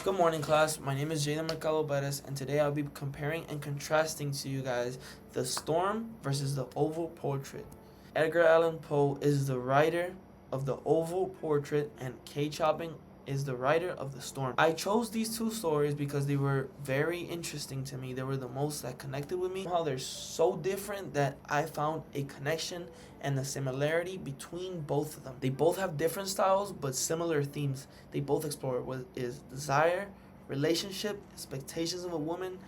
Good morning, class. My name is Jaden Mercado Perez, and today I'll be comparing and contrasting to you guys The Storm versus The Oval Portrait. Edgar Allan Poe is the writer of The Oval Portrait, and Kay Chopping is the writer of The Storm. I chose these two stories because they were very interesting to me. They were the most that connected with me. How they're so different that I found a connection and a similarity between both of them. They both have different styles but similar themes. They both explore what is desire, relationship, expectations of a woman,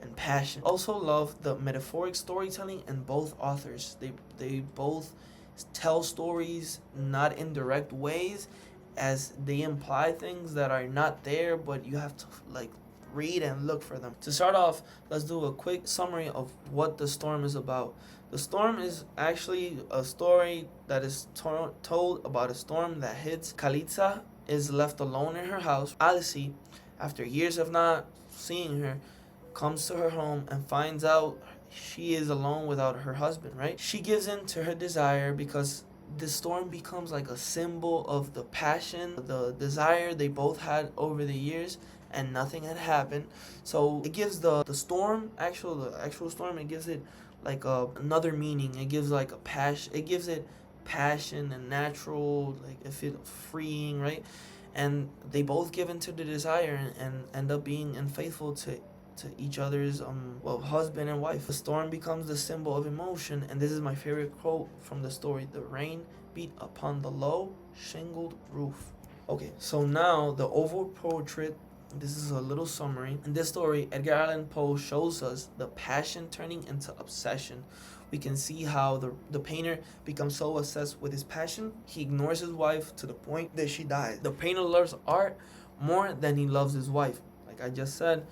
and passion. Also love the metaphoric storytelling in both authors. They both tell stories not in direct ways, as they imply things that are not there, but you have to read and look for them. To start off, let's do a quick summary of what The Storm is about. The Storm is actually a story that is told about a storm that hits. Kalitza is left alone in her house. Alice, after years of not seeing her, comes to her home and finds out she is alone without her husband, right? She gives in to her desire because the storm becomes like a symbol of the passion, the desire they both had over the years, and nothing had happened. So it gives the actual storm, it gives it another meaning. It gives like a passion. It gives it passion and natural, like it feels freeing, right? And they both give into the desire and end up being unfaithful to each other's husband and wife. The storm becomes the symbol of emotion, and this is my favorite quote from the story: "The rain beat upon the low shingled roof." Okay, so now the Oval Portrait. This is a little summary. In this story, Edgar Allan Poe shows us the passion turning into obsession. We can see how the painter becomes so obsessed with his passion, he ignores his wife to the point that she dies. The painter loves art more than he loves his wife. Like I just said,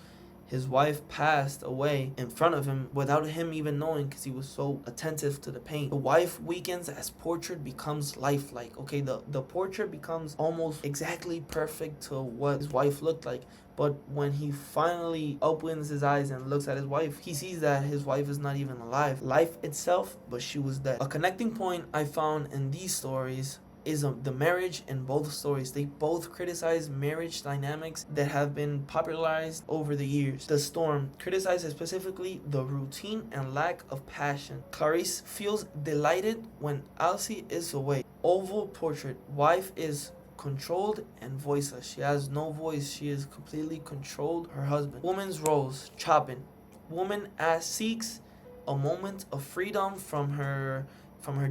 his wife passed away in front of him without him even knowing because he was so attentive to the paint. The wife weakens as portrait becomes lifelike. Okay, the portrait becomes almost exactly perfect to what his wife looked like. But when he finally opens his eyes and looks at his wife, he sees that his wife is not even alive. Life itself, but she was dead. A connecting point I found in these stories is the marriage in both stories. They both criticize marriage dynamics that have been popularized over the years. The Storm criticizes specifically the routine and lack of passion. Clarice feels delighted when Elsie is away. Oval Portrait, wife is controlled and voiceless. She has no voice. She is completely controlled her husband. Woman's roles, Chopin. Woman seeks a moment of freedom from her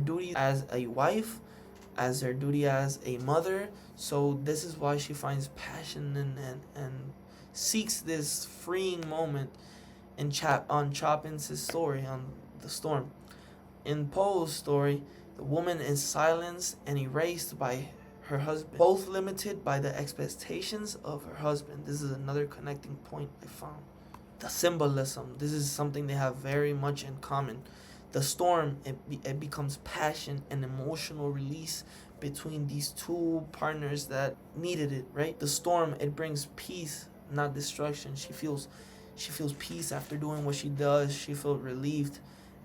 duty as a wife, as her duty as a mother. So this is why she finds passion and seeks this freeing moment on Chopin's story, on The Storm. In Poe's story, the woman is silenced and erased by her husband, both limited by the expectations of her husband. This is another connecting point I found. The symbolism, this is something they have very much in common. The storm, it becomes passion and emotional release between these two partners that needed it, right? The storm, it brings peace, not destruction. She feels peace after doing what she does. She feels relieved.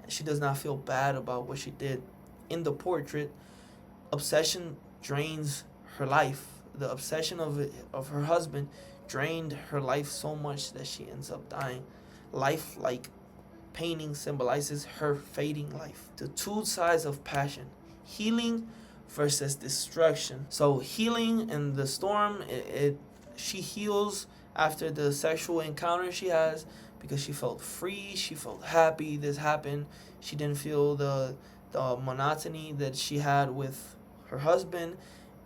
She does not feel bad about what she did. In the portrait, obsession drains her life. The obsession of her husband drained her life so much that she ends up dying. Life, like painting, symbolizes her fading life. The two sides of passion: healing versus destruction. So healing in The Storm, she heals after the sexual encounter she has because she felt free, she felt happy. This happened. She didn't feel the monotony that she had with her husband.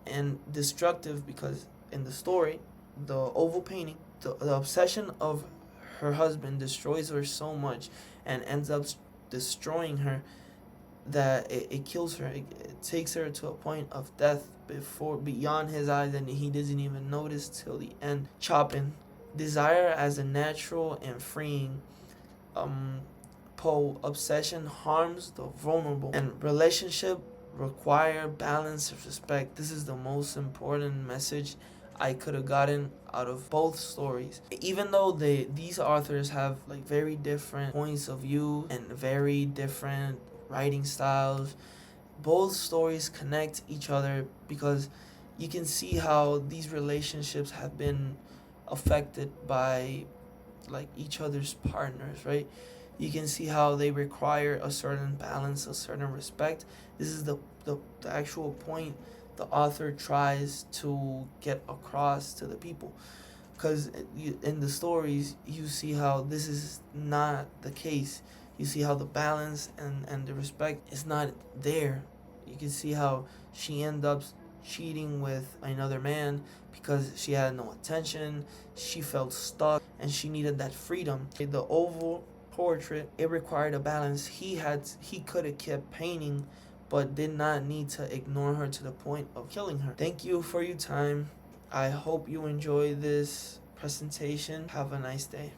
And destructive because in the story, the oval painting, the obsession of her husband destroys her so much and ends up destroying her that it kills her. It takes her to a point of death beyond his eyes, and he doesn't even notice till the end. Chopin, desire as a natural and freeing. Poe, obsession harms the vulnerable, and relationship require balance and respect. This is the most important message I could have gotten out of both stories. Even though these authors have like very different points of view and very different writing styles, both stories connect each other because you can see how these relationships have been affected by like each other's partners, right? You can see how they require a certain balance, a certain respect. This is the actual point the author tries to get across to the people, because in the stories you see how this is not the case. You see how the balance and the respect is not there. You can see how she ends up cheating with another man because she had no attention, she felt stuck, and she needed that freedom. The oval portrait, it required a balance. He could have kept painting but did not need to ignore her to the point of killing her. Thank you for your time. I hope you enjoy this presentation. Have a nice day.